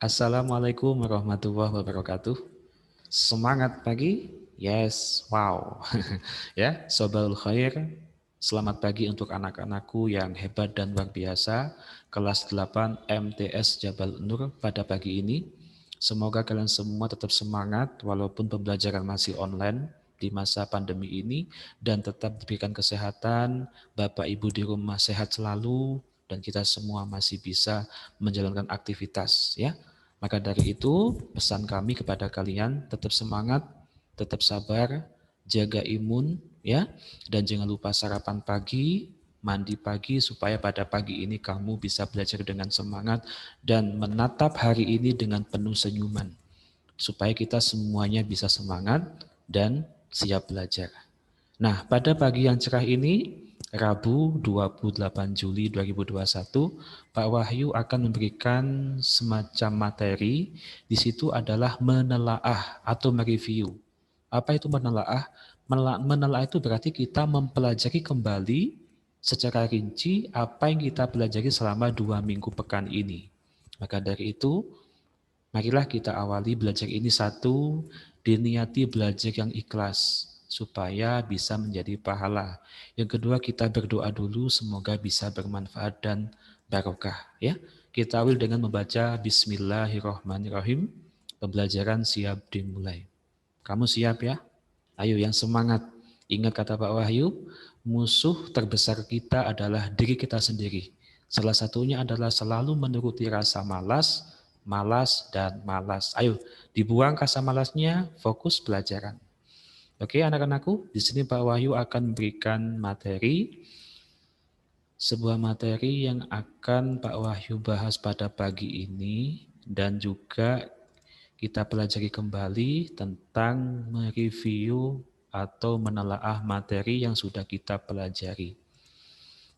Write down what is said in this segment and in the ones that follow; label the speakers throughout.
Speaker 1: Assalamualaikum warahmatullahi wabarakatuh. Semangat pagi? Yes, wow. Ya, Sobal Khair. Selamat pagi untuk anak-anakku yang hebat dan luar biasa. Kelas 8 MTS Jabal Nur pada pagi ini. Semoga kalian semua tetap semangat walaupun pembelajaran masih online di masa pandemi ini dan tetap diberikan kesehatan, Bapak Ibu di rumah sehat selalu dan kita semua masih bisa menjalankan aktivitas ya. Maka dari itu, pesan kami kepada kalian tetap semangat, tetap sabar, jaga imun ya, dan jangan lupa sarapan pagi, mandi pagi supaya pada pagi ini kamu bisa belajar dengan semangat dan menatap hari ini dengan penuh senyuman supaya kita semuanya bisa semangat dan siap belajar. Nah, pada pagi yang cerah ini, Rabu 28 Juli 2021, Pak Wahyu akan memberikan semacam materi. Di situ adalah menelaah atau mereview. Apa itu menelaah? Menelaah itu berarti kita mempelajari kembali secara rinci apa yang kita pelajari selama 2 minggu pekan ini. Maka dari itu, marilah kita awali belajar ini satu, diniati belajar yang ikhlas, supaya bisa menjadi pahala. Yang kedua, kita berdoa dulu, semoga bisa bermanfaat dan barokah. Ya, kita awal dengan membaca Bismillahirrohmanirrohim. Pembelajaran siap dimulai. Kamu siap ya? Ayo yang semangat. Ingat kata Pak Wahyu, musuh terbesar kita adalah diri kita sendiri. Salah satunya adalah selalu menuruti rasa malas, malas, dan malas. Ayo, dibuang rasa malasnya, fokus pelajaran. Oke anak-anakku, di sini Pak Wahyu akan memberikan materi, sebuah materi yang akan Pak Wahyu bahas pada pagi ini, dan juga kita pelajari kembali tentang mereview atau menelaah materi yang sudah kita pelajari.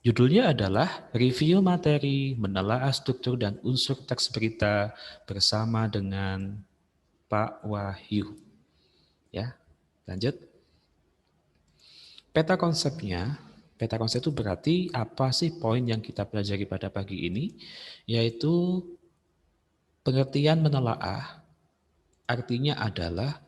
Speaker 1: Judulnya adalah Review Materi, Menelaah Struktur dan Unsur Teks Berita bersama dengan Pak Wahyu. Ya, lanjut. Peta konsep itu berarti apa sih poin yang kita pelajari pada pagi ini? Yaitu pengertian menelaah, artinya adalah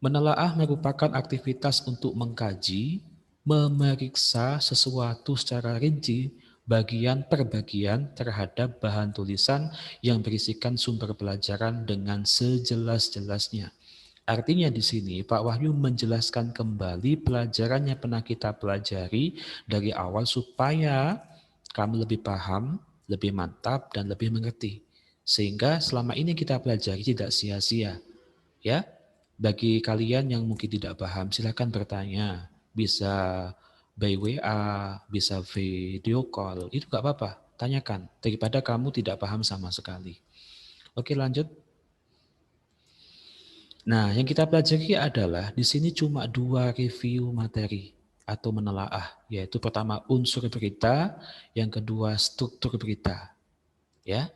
Speaker 1: menelaah merupakan aktivitas untuk mengkaji, memeriksa sesuatu secara rinci, bagian per bagian terhadap bahan tulisan yang berisikan sumber pelajaran dengan sejelas-jelasnya. Artinya di sini Pak Wahyu menjelaskan kembali pelajaran yang pernah kita pelajari dari awal supaya kamu lebih paham, lebih mantap, dan lebih mengerti. Sehingga selama ini kita pelajari tidak sia-sia. Ya, bagi kalian yang mungkin tidak paham, silakan bertanya. Bisa by WA, bisa video call, itu gak apa-apa. Tanyakan, daripada kamu tidak paham sama sekali. Oke, lanjut. Nah, yang kita pelajari adalah di sini cuma 2 review materi atau menelaah, yaitu pertama unsur berita, yang kedua struktur berita. Ya,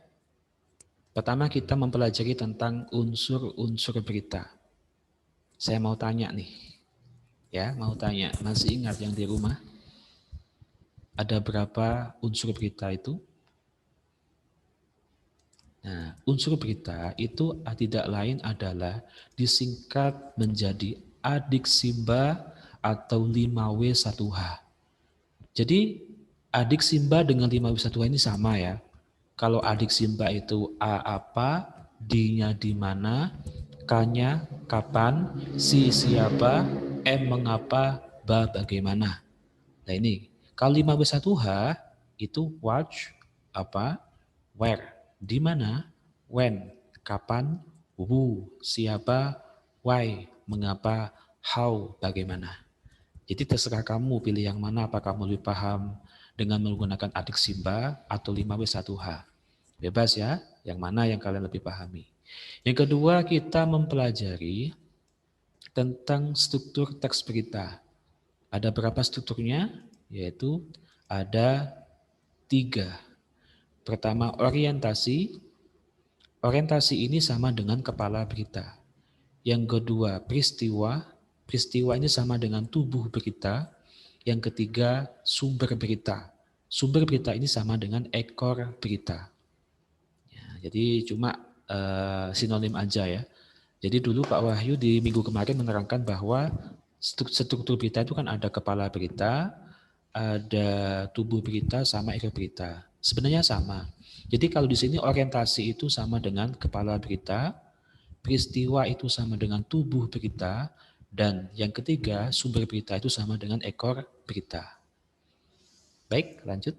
Speaker 1: pertama kita mempelajari tentang unsur-unsur berita. Saya mau tanya nih, ya mau tanya, masih ingat yang di rumah? Ada berapa unsur berita itu? Nah, unsur berita itu tidak lain adalah disingkat menjadi adik Simba atau 5W1H. Jadi adik Simba dengan 5W1H ini sama ya. Kalau adik Simba itu A apa, D-nya di mana, K-nya kapan, si siapa, M mengapa, ba bagaimana. Nah ini, kalau 5W1H itu watch, apa, where, di mana, when, kapan, who, siapa, why, mengapa, how, bagaimana. Jadi terserah kamu pilih yang mana, apa kamu lebih paham dengan menggunakan adik Simba atau 5W1H. Bebas ya, yang mana yang kalian lebih pahami. Yang kedua kita mempelajari tentang struktur teks berita. Ada berapa strukturnya? Yaitu ada 3. Pertama orientasi. Orientasi ini sama dengan kepala berita. Yang kedua peristiwa. Peristiwa ini sama dengan tubuh berita. Yang ketiga sumber berita. Sumber berita ini sama dengan ekor berita. Ya, jadi cuma sinonim aja ya. Jadi dulu Pak Wahyu di minggu kemarin menerangkan bahwa struktur berita itu kan ada kepala berita, ada tubuh berita, sama ekor berita. Sebenarnya sama. Jadi kalau di sini orientasi itu sama dengan kepala berita, peristiwa itu sama dengan tubuh berita, dan yang ketiga sumber berita itu sama dengan ekor berita. Baik, lanjut.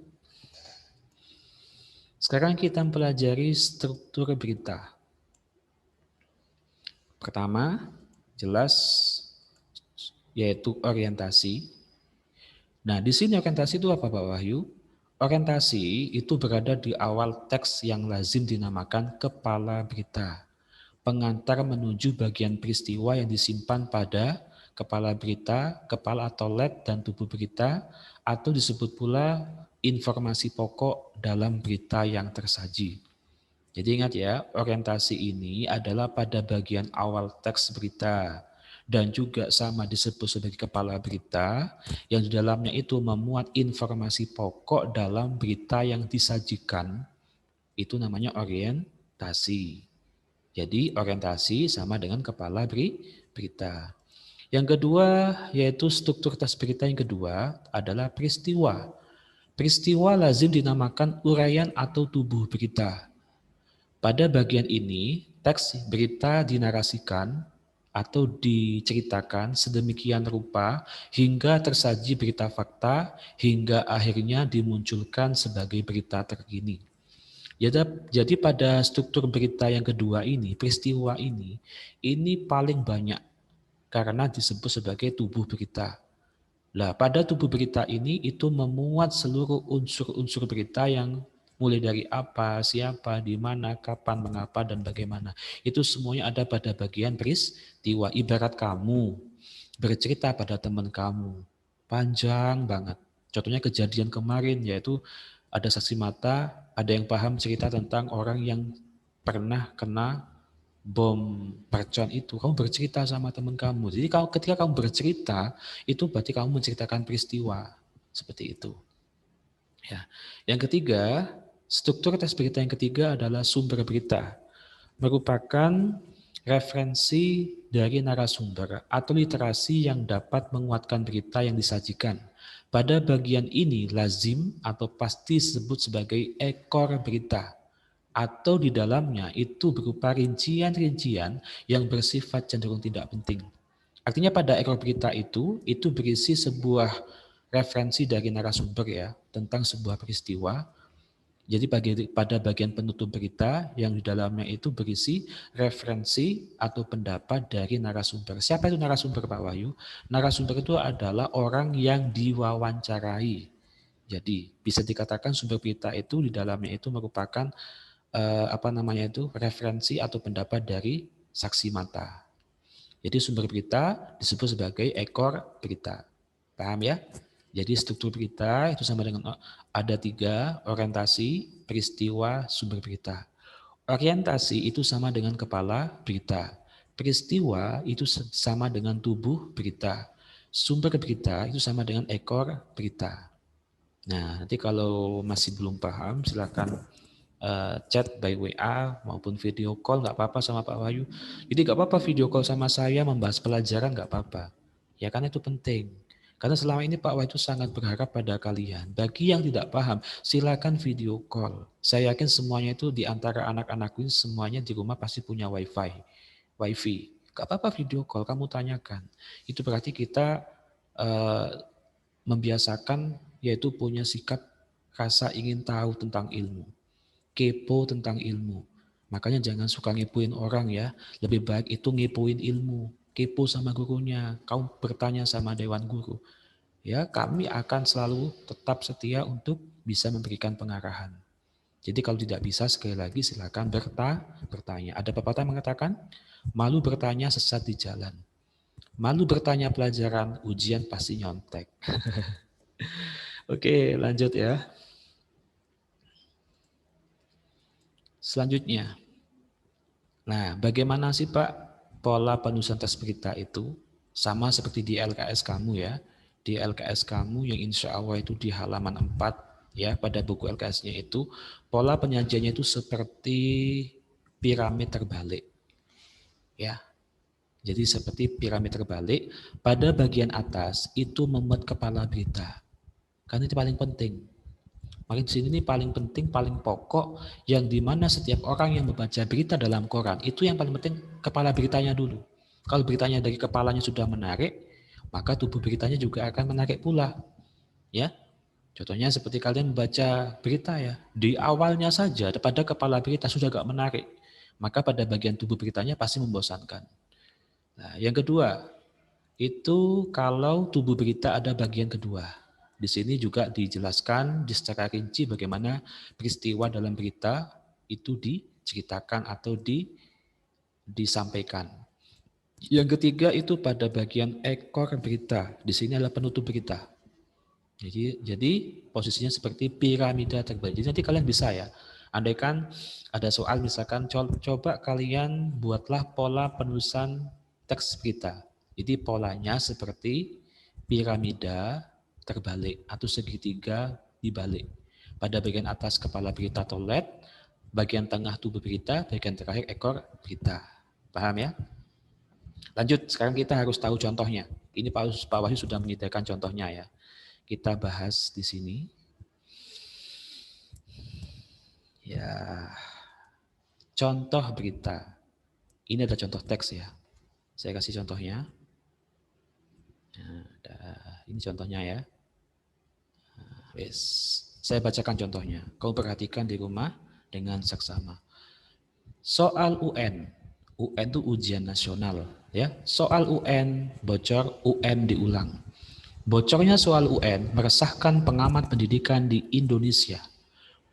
Speaker 1: Sekarang kita mempelajari struktur berita. Pertama, jelas yaitu orientasi. Nah, di sini orientasi itu apa Pak Wahyu? Orientasi itu berada di awal teks yang lazim dinamakan kepala berita. Pengantar menuju bagian peristiwa yang disimpan pada kepala berita, kepala atau led dan tubuh berita, atau disebut pula informasi pokok dalam berita yang tersaji. Jadi ingat ya, orientasi ini adalah pada bagian awal teks berita dan juga sama disebut sebagai kepala berita yang di dalamnya itu memuat informasi pokok dalam berita yang disajikan. Itu namanya orientasi. Jadi orientasi sama dengan kepala berita. Yang kedua yaitu struktur teks berita yang kedua adalah peristiwa. Peristiwa lazim dinamakan uraian atau tubuh berita. Pada bagian ini, teks berita dinarasikan atau diceritakan sedemikian rupa hingga tersaji berita fakta hingga akhirnya dimunculkan sebagai berita terkini. Jadi pada struktur berita yang kedua ini, peristiwa ini paling banyak karena disebut sebagai tubuh berita. Nah, pada tubuh berita ini itu memuat seluruh unsur-unsur berita yang mulai dari apa, siapa, di mana, kapan, mengapa, dan bagaimana. Itu semuanya ada pada bagian peristiwa. Ibarat kamu bercerita pada teman kamu, panjang banget. Contohnya kejadian kemarin yaitu ada saksi mata, ada yang paham cerita tentang orang yang pernah kena bom mercon itu, kamu bercerita sama teman kamu. Jadi ketika kamu bercerita, itu berarti kamu menceritakan peristiwa. Seperti itu. Ya. Yang ketiga, struktur teks berita yang ketiga adalah sumber berita. Merupakan referensi dari narasumber atau literasi yang dapat menguatkan berita yang disajikan. Pada bagian ini lazim atau pasti disebut sebagai ekor berita atau di dalamnya itu berupa rincian-rincian yang bersifat cenderung tidak penting. Artinya pada ekor berita itu berisi sebuah referensi dari narasumber ya tentang sebuah peristiwa. Jadi pada bagian penutup berita yang di dalamnya itu berisi referensi atau pendapat dari narasumber. Siapa itu narasumber Pak Wahyu? Narasumber itu adalah orang yang diwawancarai. Jadi bisa dikatakan sumber berita itu di dalamnya itu merupakan referensi atau pendapat dari saksi mata. Jadi sumber berita disebut sebagai ekor berita. Paham ya? Jadi struktur berita itu sama dengan ada 3, orientasi, peristiwa, sumber berita. Orientasi itu sama dengan kepala berita. Peristiwa itu sama dengan tubuh berita. Sumber berita itu sama dengan ekor berita. Nah, nanti kalau masih belum paham silakan chat by WA maupun video call nggak apa-apa sama Pak Wahyu. Jadi nggak apa-apa video call sama saya membahas pelajaran nggak apa-apa. Ya kan itu penting. Karena selama ini Pak Wahyu sangat berharap pada kalian. Bagi yang tidak paham, silakan video call. Saya yakin semuanya itu di antara anak-anak ini semuanya di rumah pasti punya wifi. Gak apa-apa video call, kamu tanyakan. Itu berarti kita membiasakan yaitu punya sikap rasa ingin tahu tentang ilmu. Kepo tentang ilmu. Makanya jangan suka ngepoin orang ya. Lebih baik itu ngepoin ilmu. Kepo sama gurunya. Kau bertanya sama dewan guru. Ya, kami akan selalu tetap setia untuk bisa memberikan pengarahan. Jadi kalau tidak bisa sekali lagi silakan bertanya. Ada pepatah mengatakan, malu bertanya sesat di jalan. Malu bertanya pelajaran, ujian pasti nyontek. Oke, lanjut ya. Selanjutnya, nah bagaimana sih Pak pola penulisan teks berita itu? Sama seperti di LKS kamu ya. Di LKS kamu yang insya Allah itu di halaman 4 ya pada buku LKS-nya itu pola penyajiannya itu seperti piramid terbalik. Ya. Jadi seperti piramid terbalik, pada bagian atas itu memuat kepala berita. Karena itu paling penting. Makanya di sini ini paling penting, paling pokok, yang dimana setiap orang yang membaca berita dalam koran, itu yang paling penting kepala beritanya dulu. Kalau beritanya dari kepalanya sudah menarik, maka tubuh beritanya juga akan menarik pula. Ya, contohnya seperti kalian membaca berita ya, di awalnya saja pada kepala berita sudah agak menarik, maka pada bagian tubuh beritanya pasti membosankan. Nah, yang kedua, itu kalau tubuh berita ada bagian kedua. Di sini juga dijelaskan secara rinci bagaimana peristiwa dalam berita itu diceritakan atau disampaikan. Yang ketiga itu pada bagian ekor berita. Di sini adalah penutup berita. Jadi posisinya seperti piramida terbalik. Jadi nanti kalian bisa ya, andaikan ada soal misalkan coba kalian buatlah pola penulisan teks berita. Jadi polanya seperti piramida terbalik atau segitiga dibalik. Pada bagian atas kepala berita atau LED, bagian tengah tubuh berita, bagian terakhir ekor berita. Paham ya? Lanjut, sekarang kita harus tahu contohnya. Ini Pak Wahyu sudah menyediakan contohnya ya. Kita bahas di sini. Ya, contoh berita. Ini ada contoh teks ya. Saya kasih contohnya. Nah, ini contohnya ya. Yes. Saya bacakan contohnya. Kau perhatikan di rumah dengan seksama. Soal UN. UN itu ujian nasional. Ya. Soal UN bocor, UN diulang. Bocornya soal UN meresahkan pengamat pendidikan di Indonesia.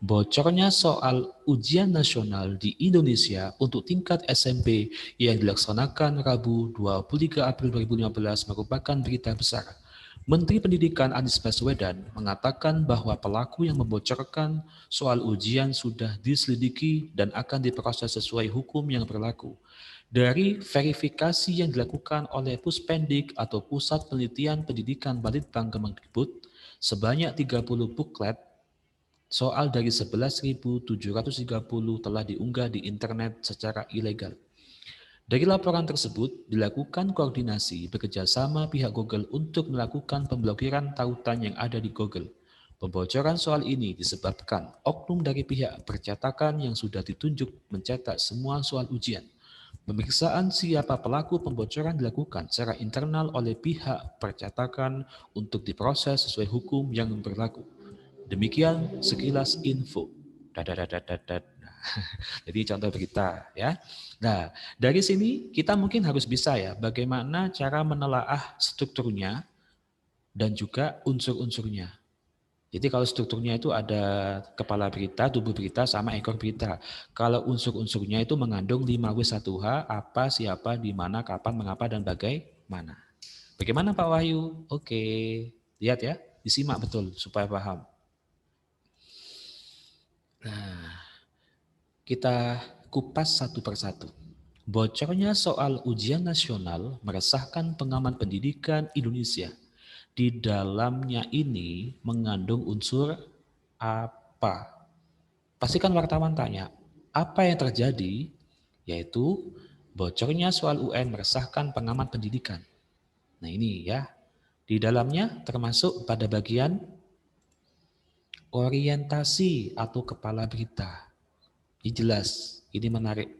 Speaker 1: Bocornya soal ujian nasional di Indonesia untuk tingkat SMP yang dilaksanakan Rabu 23 April 2015 merupakan berita besar. Menteri Pendidikan Anies Baswedan mengatakan bahwa pelaku yang membocorkan soal ujian sudah diselidiki dan akan diproses sesuai hukum yang berlaku. Dari verifikasi yang dilakukan oleh Puspendik atau Pusat Penelitian Pendidikan Balitbang Kemendikbud, sebanyak 30 buklet soal dari 11.730 telah diunggah di internet secara ilegal. Dari laporan tersebut, dilakukan koordinasi bekerjasama pihak Google untuk melakukan pemblokiran tautan yang ada di Google. Pembocoran soal ini disebabkan oknum dari pihak percetakan yang sudah ditunjuk mencetak semua soal ujian. Pemeriksaan siapa pelaku pembocoran dilakukan secara internal oleh pihak percetakan untuk diproses sesuai hukum yang berlaku. Demikian sekilas info. Dadadadadadad. Jadi contoh berita ya. Nah, dari sini kita mungkin harus bisa ya bagaimana cara menelaah strukturnya dan juga unsur-unsurnya. Jadi kalau strukturnya itu ada kepala berita, tubuh berita, sama ekor berita. Kalau unsur-unsurnya itu mengandung 5W1H, apa, siapa, di mana, kapan, mengapa, dan bagaimana. Bagaimana Pak Wahyu? Oke, lihat ya, disimak betul supaya paham. Nah, kita kupas satu persatu. Bocornya soal ujian nasional meresahkan pengamat pendidikan Indonesia. Di dalamnya ini mengandung unsur apa? Pastikan wartawan tanya, apa yang terjadi? Yaitu bocornya soal UN meresahkan pengamat pendidikan. Nah ini ya, di dalamnya termasuk pada bagian orientasi atau kepala berita. Ini jelas, ini menarik.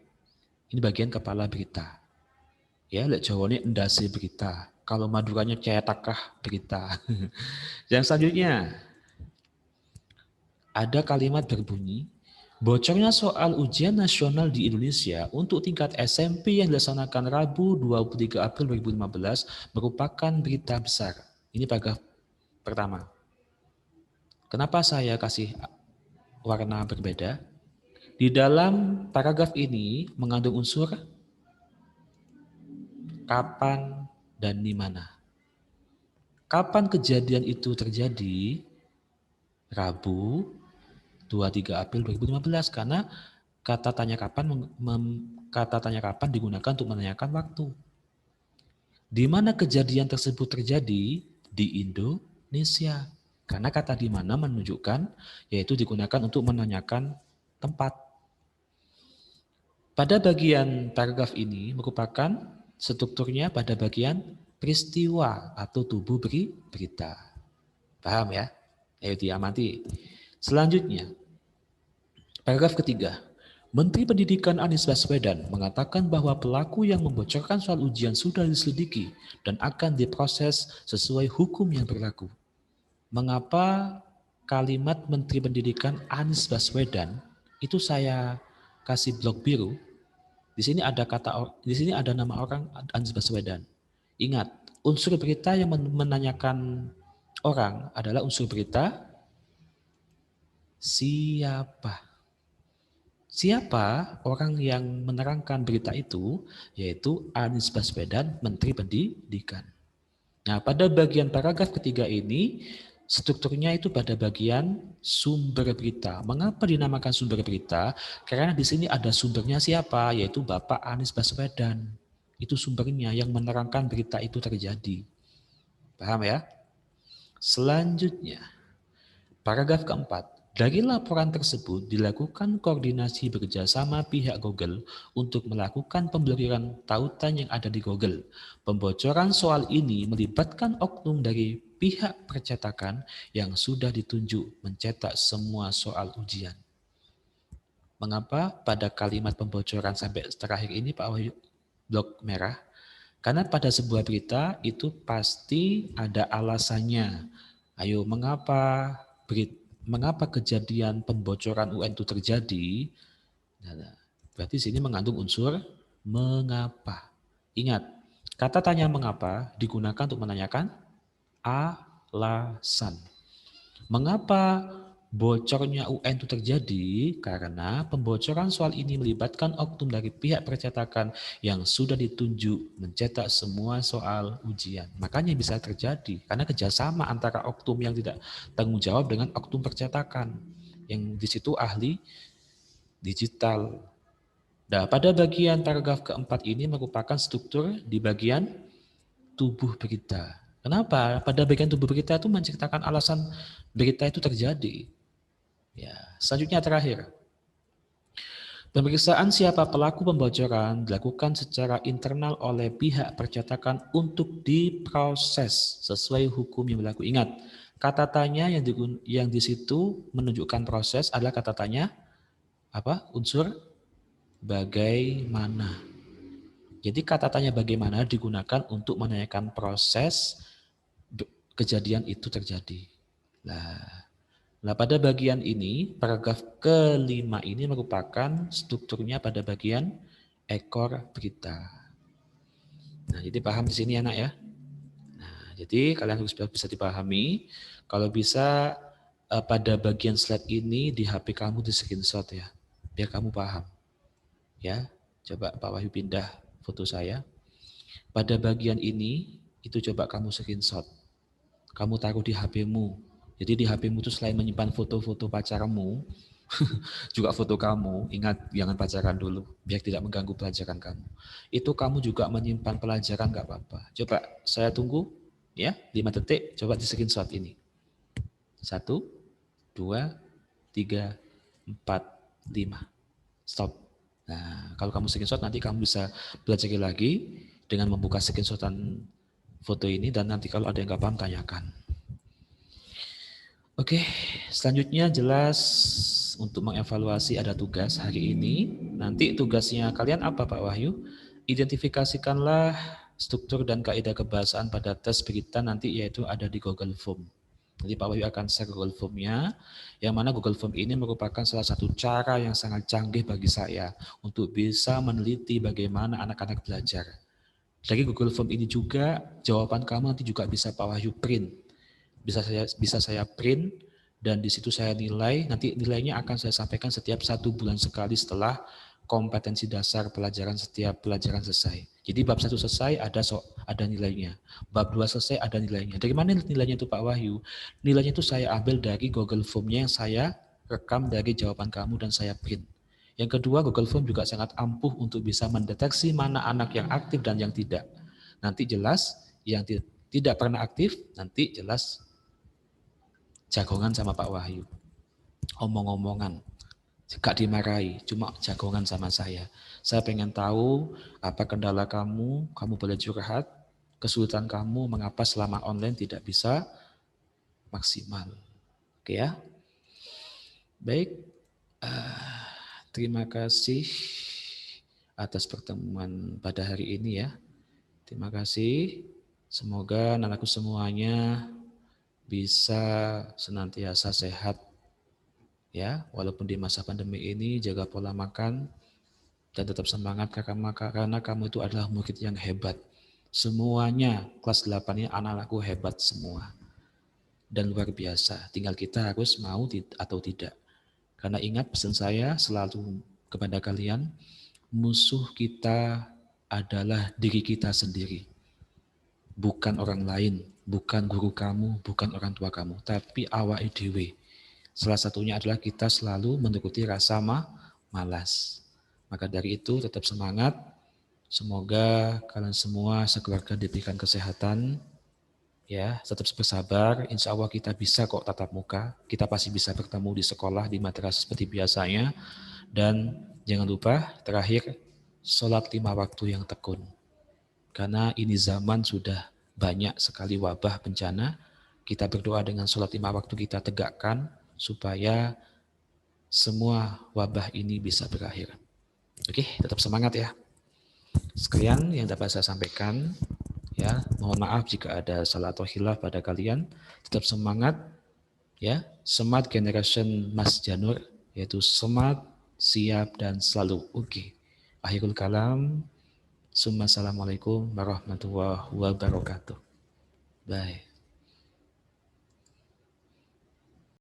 Speaker 1: Ini bagian kepala berita. Ya, lek Jawane endase berita. Kalau Maduranya cetakah berita. Yang selanjutnya, ada kalimat berbunyi, bocornya soal ujian nasional di Indonesia untuk tingkat SMP yang dilaksanakan Rabu 23 April 2015 merupakan berita besar. Ini paragraf pertama. Kenapa saya kasih warna berbeda? Di dalam paragraf ini mengandung unsur kapan dan di mana. Kapan kejadian itu terjadi? Rabu 23 April 2015 karena kata tanya kapan digunakan untuk menanyakan waktu. Di mana kejadian tersebut terjadi? Di Indonesia. Karena kata di mana menunjukkan yaitu digunakan untuk menanyakan tempat. Pada bagian paragraf ini merupakan strukturnya pada bagian peristiwa atau tubuh berita. Paham ya? Ayo diamati. Selanjutnya, paragraf ketiga. Menteri Pendidikan Anies Baswedan mengatakan bahwa pelaku yang membocorkan soal ujian sudah diselidiki dan akan diproses sesuai hukum yang berlaku. Mengapa kalimat Menteri Pendidikan Anies Baswedan itu saya kasih blok biru? Di sini ada di sini ada nama orang Anies Baswedan. Ingat, unsur berita yang menanyakan orang adalah unsur berita siapa. Siapa orang yang menerangkan berita itu? Yaitu Anies Baswedan, Menteri Pendidikan. Nah, pada bagian paragraf ketiga ini, strukturnya itu pada bagian sumber berita. Mengapa dinamakan sumber berita? Karena di sini ada sumbernya siapa? Yaitu Bapak Anies Baswedan. Itu sumbernya yang menerangkan berita itu terjadi. Paham ya? Selanjutnya, paragraf keempat. Dari laporan tersebut dilakukan koordinasi bekerjasama pihak Google untuk melakukan pemblokiran tautan yang ada di Google. Pembocoran soal ini melibatkan oknum dari pihak percetakan yang sudah ditunjuk mencetak semua soal ujian. Mengapa pada kalimat pembocoran sampai terakhir ini Pak Wahyu blok merah? Karena pada sebuah berita itu pasti ada alasannya. Ayo, mengapa kejadian pembocoran UN itu terjadi? Nah, berarti sini mengandung unsur mengapa. Ingat, kata tanya mengapa digunakan untuk menanyakan alasan. Mengapa bocornya UN itu terjadi? Karena pembocoran soal ini melibatkan oknum dari pihak percetakan yang sudah ditunjuk mencetak semua soal ujian. Makanya bisa terjadi karena kerjasama antara oknum yang tidak tanggung jawab dengan oknum percetakan yang di situ ahli digital. Nah, pada bagian paragraf keempat ini merupakan struktur di bagian tubuh berita. Kenapa? Pada bagian tubuh berita itu menceritakan alasan berita itu terjadi. Ya, selanjutnya terakhir. Pemeriksaan siapa pelaku pembocoran dilakukan secara internal oleh pihak percetakan untuk diproses sesuai hukum yang berlaku. Ingat, kata tanya yang di situ menunjukkan proses adalah kata tanya apa? Unsur bagaimana. Jadi kata tanya bagaimana digunakan untuk menanyakan proses kejadian itu terjadi. Nah, pada bagian ini, paragraf kelima ini merupakan strukturnya pada bagian ekor berita. Nah, jadi paham di sini anak ya. Nah, jadi kalian harus bisa dipahami. Kalau bisa pada bagian slide ini di HP kamu di screenshot ya, biar kamu paham. Ya, coba Pak Wahyu pindah foto saya. Pada bagian ini, itu coba kamu screenshot. Kamu taruh di HP-mu. Jadi di HP-mu itu selain menyimpan foto-foto pacarmu, juga foto kamu, ingat jangan pacaran dulu, biar tidak mengganggu pelajaran kamu. Itu kamu juga menyimpan pelajaran nggak apa-apa. Coba saya tunggu ya 5 detik, coba di screenshot ini. 1, 2, 3, 4, 5. Stop. Nah, kalau kamu screenshot nanti kamu bisa belajar lagi dengan membuka screenshotan foto ini dan nanti kalau ada yang nggak paham tanyakan. Oke, selanjutnya jelas untuk mengevaluasi ada tugas hari ini. Nanti tugasnya kalian apa Pak Wahyu? Identifikasikanlah struktur dan kaidah kebahasaan pada tes berita nanti yaitu ada di Google Form. Jadi Pak Wahyu akan share Google Form-nya, yang mana Google Form ini merupakan salah satu cara yang sangat canggih bagi saya untuk bisa meneliti bagaimana anak-anak belajar. Dari Google Form ini juga jawaban kamu nanti juga bisa Pak Wahyu print. Bisa saya print dan di situ saya nilai. Nanti nilainya akan saya sampaikan setiap 1 bulan sekali setelah kompetensi dasar pelajaran setiap pelajaran selesai. Jadi bab 1 selesai ada nilainya. Bab 2 selesai ada nilainya. Dari mana nilainya itu Pak Wahyu? Nilainya itu saya ambil dari Google Form-nya yang saya rekam dari jawaban kamu dan saya print. Yang kedua, Google Form juga sangat ampuh untuk bisa mendeteksi mana anak yang aktif dan yang tidak. Nanti jelas yang tidak pernah aktif, nanti jelas jagongan sama Pak Wahyu. Omong-omongan. Gak dimarahi, cuma jagongan sama saya. Saya pengen tahu apa kendala kamu, kamu boleh curhat, kesulitan kamu, mengapa selama online tidak bisa maksimal. Oke ya, baik. Terima kasih atas pertemuan pada hari ini ya. Terima kasih. Semoga anakku semuanya bisa senantiasa sehat ya, walaupun di masa pandemi ini jaga pola makan dan tetap semangat karena kamu itu adalah murid yang hebat. Semuanya kelas 8 ini anak-anakku hebat semua dan luar biasa. Tinggal kita harus mau atau tidak. Karena ingat pesan saya selalu kepada kalian, musuh kita adalah diri kita sendiri. Bukan orang lain, bukan guru kamu, bukan orang tua kamu, tapi awak dhewe. Salah satunya adalah kita selalu menuruti rasa malas. Maka dari itu tetap semangat. Semoga kalian semua sekeluarga diberikan kesehatan. Ya, tetap bersabar. Insya Allah kita bisa kok tatap muka. Kita pasti bisa bertemu di sekolah, di madrasah seperti biasanya. Dan jangan lupa terakhir, sholat 5 waktu yang tekun. Karena ini zaman sudah banyak sekali wabah bencana. Kita berdoa dengan sholat 5 waktu kita tegakkan supaya semua wabah ini bisa berakhir. Oke, tetap semangat ya. Sekian yang dapat saya sampaikan. Ya, mohon maaf jika ada salah atau khilaf pada kalian. Tetap semangat ya. Smart Generation Mas Janur, yaitu smart, siap dan selalu oke. Akhirul kalam. Assalamualaikum warahmatullahi wabarakatuh. Bye.